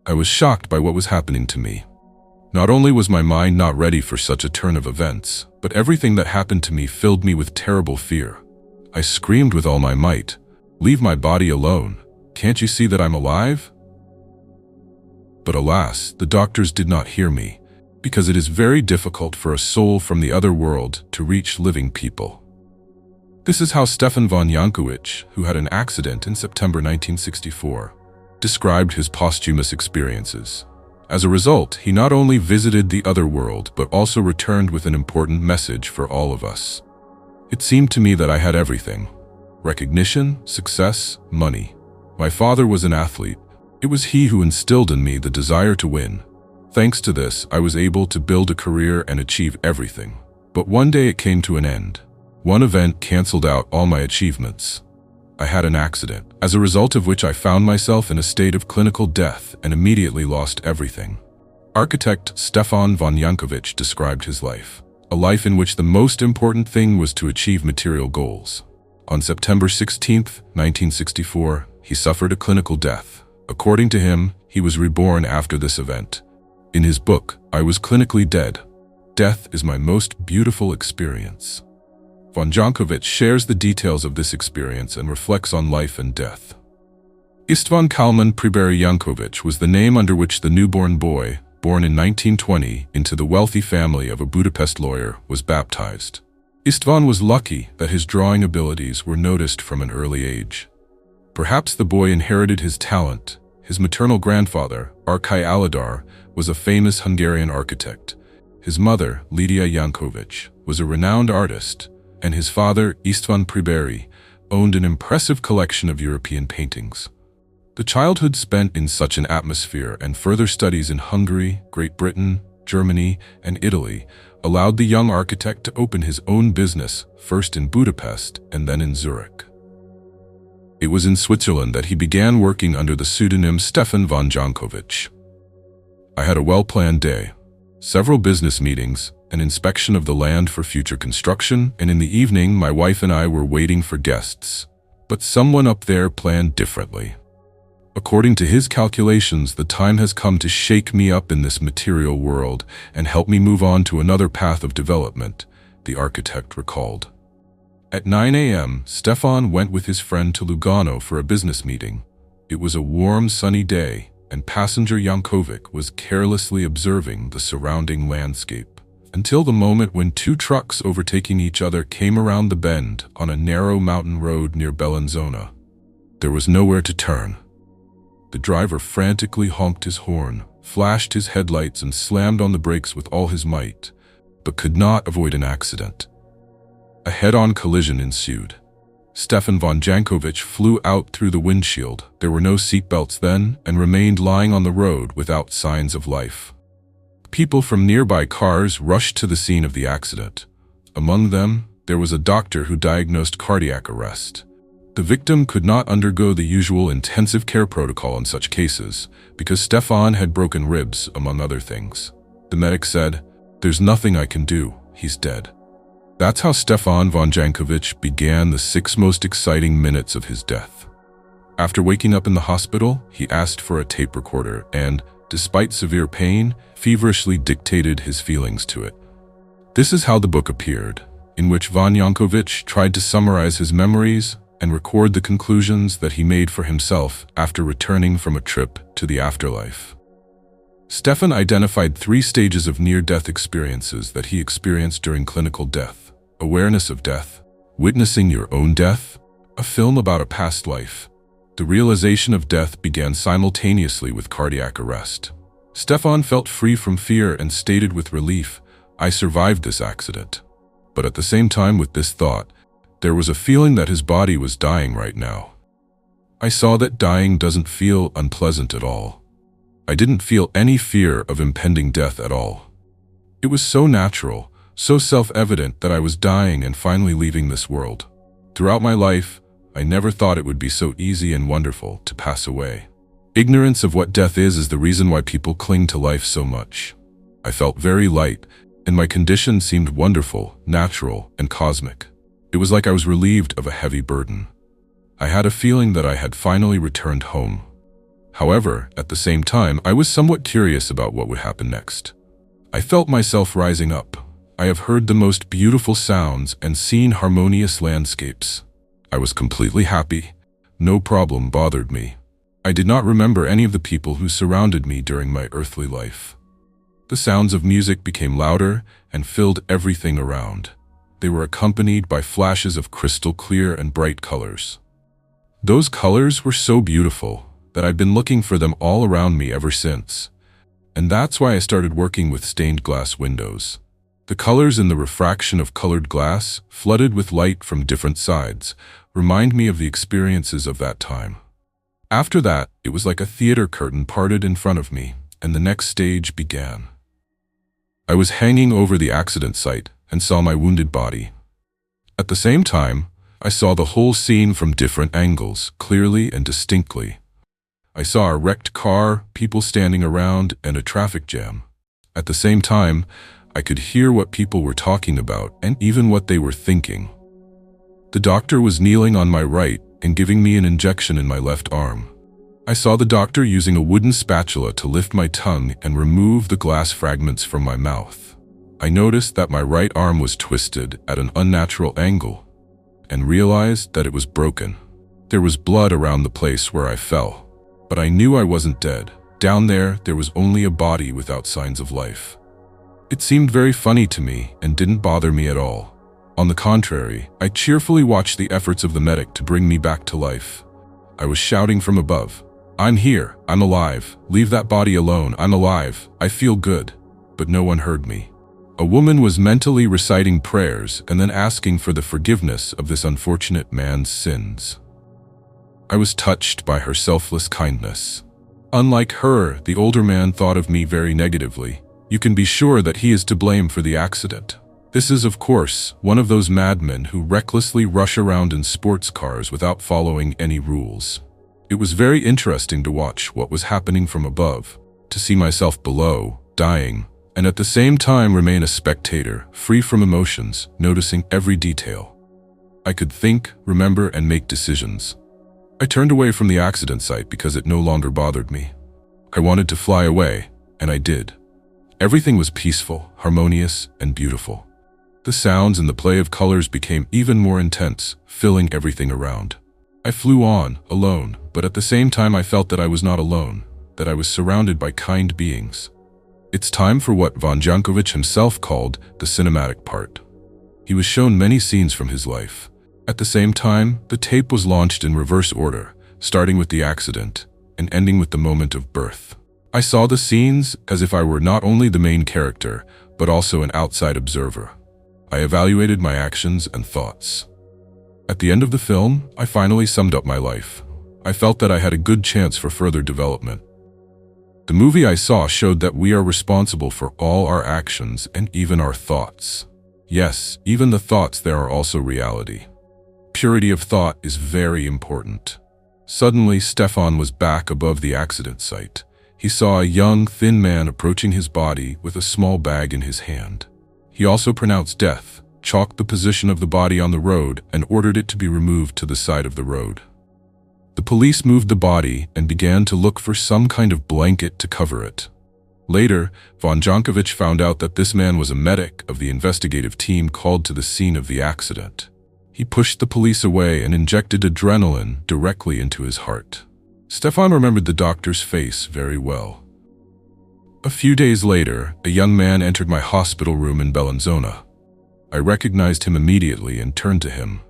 I was shocked by what was happening to me. Not only was my mind not ready for such a turn of events, but everything that happened to me filled me with terrible fear. I screamed with all my might, "Leave my body alone. Can't you see that I'm alive?" But alas, the doctors did not hear me, because it is very difficult for a soul from the other world to reach living people. This is how Stefan von Jankovich, who had an accident in September 1964, described his posthumous experiences. As a result, he not only visited the other world, but also returned with an important message for all of us. It seemed to me that I had everything: recognition, success, money. My father was an athlete. It was he who instilled in me the desire to win. Thanks to this, I was able to build a career and achieve everything. But one day it came to an end. One event canceled out all my achievements. I had an accident, as a result of which I found myself in a state of clinical death and immediately lost everything. Architect Stefan von Jankovich described his life, a life in which the most important thing was to achieve material goals. On September 16, 1964, he suffered a clinical death. According to him, he was reborn after this event. In his book, I Was Clinically Dead, Death is My Most Beautiful Experience. Von Jankovich shares the details of this experience and reflects on life and death. Istvan Kalman Priberi Jankovich was the name under which the newborn boy, born in 1920 into the wealthy family of a Budapest lawyer, was baptized. Istvan was lucky that his drawing abilities were noticed from an early age. Perhaps the boy inherited his talent. His maternal grandfather, Arkai Aladar, was a famous Hungarian architect. His mother, Lidia Jankovich, was a renowned artist, and his father, Istvan Priberi, owned an impressive collection of European paintings. The childhood spent in such an atmosphere and further studies in Hungary, Great Britain, Germany, and Italy allowed the young architect to open his own business, first in Budapest and then in Zurich. It was in Switzerland that he began working under the pseudonym Stefan von Jankovich. I had a well-planned day, several business meetings, an inspection of the land for future construction, and in the evening my wife and I were waiting for guests. But someone up there planned differently. According to his calculations, the time has come to shake me up in this material world and help me move on to another path of development, the architect recalled. At 9 a.m., Stefan went with his friend to Lugano for a business meeting. It was a warm, sunny day, and passenger Jankovic was carelessly observing the surrounding landscape, until the moment when two trucks overtaking each other came around the bend on a narrow mountain road near Bellinzona. There was nowhere to turn. The driver frantically honked his horn, flashed his headlights, and slammed on the brakes with all his might, but could not avoid an accident. A head-on collision ensued. Stefan von Jankovich flew out through the windshield. There were no seatbelts then, and remained lying on the road without signs of life. People from nearby cars rushed to the scene of the accident. Among them, there was a doctor who diagnosed cardiac arrest. The victim could not undergo the usual intensive care protocol in such cases, because Stefan had broken ribs, among other things. The medic said, "There's nothing I can do, he's dead." That's how Stefan von Jankovich began the 6 most exciting minutes of his death. After waking up in the hospital, he asked for a tape recorder and, despite severe pain, feverishly dictated his feelings to it. This is how the book appeared, in which von Jankovich tried to summarize his memories and record the conclusions that he made for himself after returning from a trip to the afterlife. Stefan identified 3 stages of near-death experiences that he experienced during clinical death: awareness of death, witnessing your own death, a film about a past life. The realization of death began simultaneously with cardiac arrest. Stefan felt free from fear and stated with relief, "I survived this accident." But at the same time with this thought, there was a feeling that his body was dying right now. I saw that dying doesn't feel unpleasant at all. I didn't feel any fear of impending death at all. It was so natural, so self-evident that I was dying and finally leaving this world. Throughout my life, I never thought it would be so easy and wonderful to pass away. Ignorance of what death is the reason why people cling to life so much. I felt very light, and my condition seemed wonderful, natural, and cosmic. It was like I was relieved of a heavy burden. I had a feeling that I had finally returned home. However, at the same time, I was somewhat curious about what would happen next. I felt myself rising up. I have heard the most beautiful sounds and seen harmonious landscapes. I was completely happy. No problem bothered me. I did not remember any of the people who surrounded me during my earthly life. The sounds of music became louder and filled everything around. They were accompanied by flashes of crystal clear and bright colors. Those colors were so beautiful that I've been looking for them all around me ever since. And that's why I started working with stained glass windows. The colors in the refraction of colored glass, flooded with light from different sides, remind me of the experiences of that time. After that, it was like a theater curtain parted in front of me, and the next stage began. I was hanging over the accident site and saw my wounded body. At the same time, I saw the whole scene from different angles, clearly and distinctly. I saw a wrecked car, people standing around, and a traffic jam. At the same time, I could hear what people were talking about and even what they were thinking. The doctor was kneeling on my right and giving me an injection in my left arm. I saw the doctor using a wooden spatula to lift my tongue and remove the glass fragments from my mouth. I noticed that my right arm was twisted at an unnatural angle and realized that it was broken. There was blood around the place where I fell, but I knew I wasn't dead. Down there was only a body without signs of life. It seemed very funny to me and didn't bother me at all. On the contrary, I cheerfully watched the efforts of the medic to bring me back to life. I was shouting from above, "I'm here, I'm alive, leave that body alone, I'm alive, I feel good." But no one heard me. A woman was mentally reciting prayers and then asking for the forgiveness of this unfortunate man's sins. I was touched by her selfless kindness. Unlike her, the older man thought of me very negatively. You can be sure that he is to blame for the accident. This is, of course, one of those madmen who recklessly rush around in sports cars without following any rules. It was very interesting to watch what was happening from above, to see myself below, dying, and at the same time remain a spectator, free from emotions, noticing every detail. I could think, remember, and make decisions. I turned away from the accident site because it no longer bothered me. I wanted to fly away, and I did. Everything was peaceful, harmonious, and beautiful. The sounds and the play of colors became even more intense, filling everything around. I flew on, alone, but at the same time I felt that I was not alone, that I was surrounded by kind beings. It's time for what von Jankovich himself called the cinematic part. He was shown many scenes from his life. At the same time, the tape was launched in reverse order, starting with the accident and ending with the moment of birth. I saw the scenes as if I were not only the main character, but also an outside observer. I evaluated my actions and thoughts. At the end of the film, I finally summed up my life. I felt that I had a good chance for further development. The movie I saw showed that we are responsible for all our actions and even our thoughts. Yes, even the thoughts there are also reality. Purity of thought is very important. Suddenly, Stefan was back above the accident site. He saw a young, thin man approaching his body with a small bag in his hand. He also pronounced death, chalked the position of the body on the road, and ordered it to be removed to the side of the road. The police moved the body and began to look for some kind of blanket to cover it. Later, von Jankovich found out that this man was a medic of the investigative team called to the scene of the accident. He pushed the police away and injected adrenaline directly into his heart. Stefan remembered the doctor's face very well. A few days later, a young man entered my hospital room in Bellinzona. I recognized him immediately and turned to him.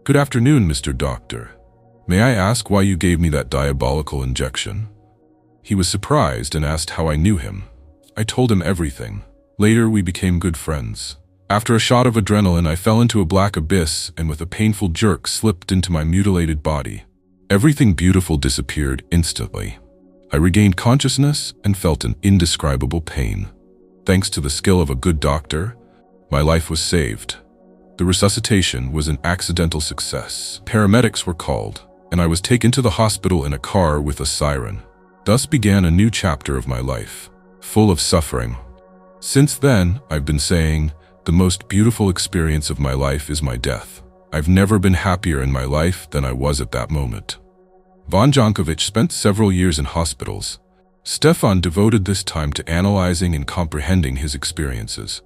"Good afternoon, Mr. Doctor. May I ask why you gave me that diabolical injection?" He was surprised and asked how I knew him. I told him everything. Later, we became good friends. After a shot of adrenaline, I fell into a black abyss and with a painful jerk slipped into my mutilated body. Everything beautiful disappeared instantly. I regained consciousness and felt an indescribable pain. Thanks to the skill of a good doctor, my life was saved. The resuscitation was an accidental success. Paramedics were called, and I was taken to the hospital in a car with a siren. Thus began a new chapter of my life, full of suffering. Since then, I've been saying, the most beautiful experience of my life is my death. I've never been happier in my life than I was at that moment. Von Jankovich spent several years in hospitals. Stefan devoted this time to analyzing and comprehending his experiences.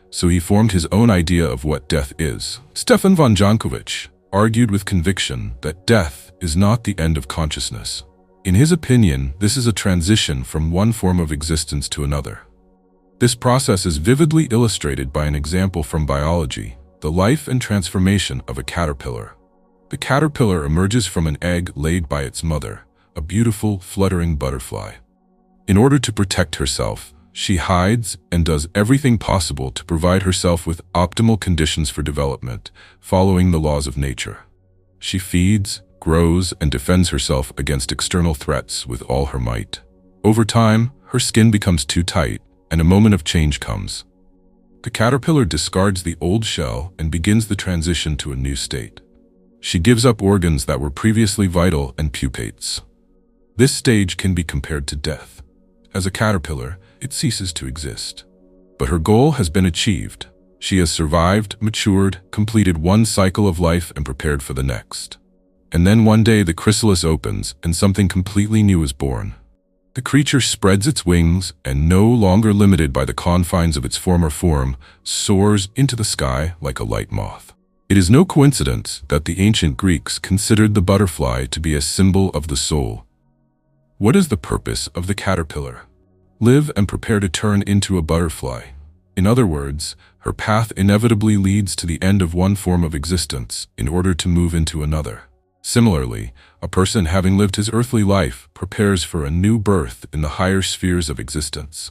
So he formed his own idea of what death is. Stefan von Jankovich argued with conviction that death is not the end of consciousness. In his opinion, this is a transition from one form of existence to another. This process is vividly illustrated by an example from biology, the life and transformation of a caterpillar. The caterpillar emerges from an egg laid by its mother, a beautiful, fluttering butterfly. In order to protect herself, she hides and does everything possible to provide herself with optimal conditions for development, following the laws of nature. She feeds, grows, and defends herself against external threats with all her might. Over time, her skin becomes too tight, and a moment of change comes. The caterpillar discards the old shell and begins the transition to a new state. She gives up organs that were previously vital and pupates. This stage can be compared to death. As a caterpillar, it ceases to exist. But her goal has been achieved. She has survived, matured, completed one cycle of life and prepared for the next. And then one day the chrysalis opens and something completely new is born. The creature spreads its wings and, no longer limited by the confines of its former form, soars into the sky like a light moth. It is no coincidence that the ancient Greeks considered the butterfly to be a symbol of the soul. What is the purpose of the caterpillar? Live and prepare to turn into a butterfly. In other words, her path inevitably leads to the end of one form of existence in order to move into another. Similarly, a person having lived his earthly life prepares for a new birth in the higher spheres of existence.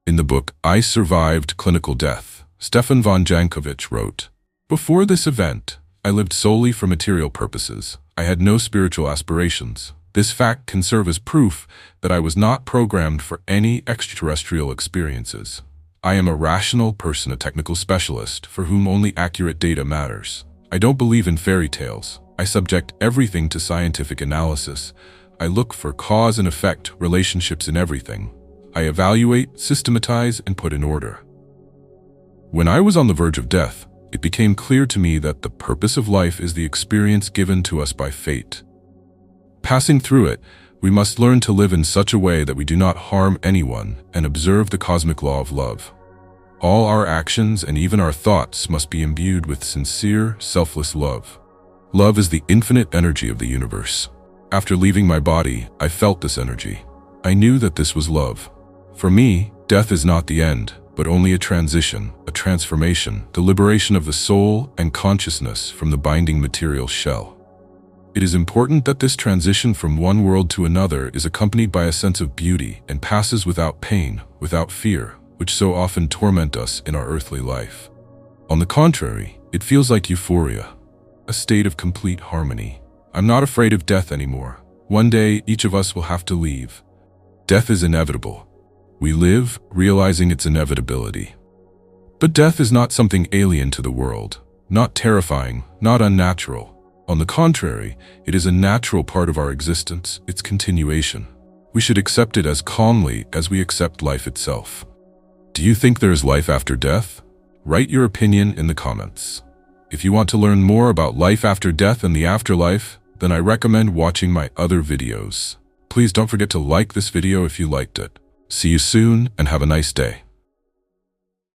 In the book, I Survived Clinical Death, Stefan von Jankovich wrote, "Before this event, I lived solely for material purposes. I had no spiritual aspirations. This fact can serve as proof that I was not programmed for any extraterrestrial experiences. I am a rational person, a technical specialist, for whom only accurate data matters. I don't believe in fairy tales. I subject everything to scientific analysis. I look for cause and effect relationships in everything. I evaluate, systematize, and put in order." When I was on the verge of death, it became clear to me that the purpose of life is the experience given to us by fate. Passing through it, we must learn to live in such a way that we do not harm anyone and observe the cosmic law of love. All our actions and even our thoughts must be imbued with sincere, selfless love. Love is the infinite energy of the universe. After leaving my body, I felt this energy. I knew that this was love. For me, death is not the end, but only a transition, a transformation, the liberation of the soul and consciousness from the binding material shell. It is important that this transition from one world to another is accompanied by a sense of beauty and passes without pain, without fear, which so often torment us in our earthly life. On the contrary, it feels like euphoria, a state of complete harmony. I'm not afraid of death anymore. One day, each of us will have to leave. Death is inevitable. We live, realizing its inevitability. But death is not something alien to the world, not terrifying, not unnatural. On the contrary, it is a natural part of our existence, its continuation. We should accept it as calmly as we accept life itself. Do you think there is life after death? Write your opinion in the comments. If you want to learn more about life after death and the afterlife, then I recommend watching my other videos. Please don't forget to like this video if you liked it. See you soon and have a nice day.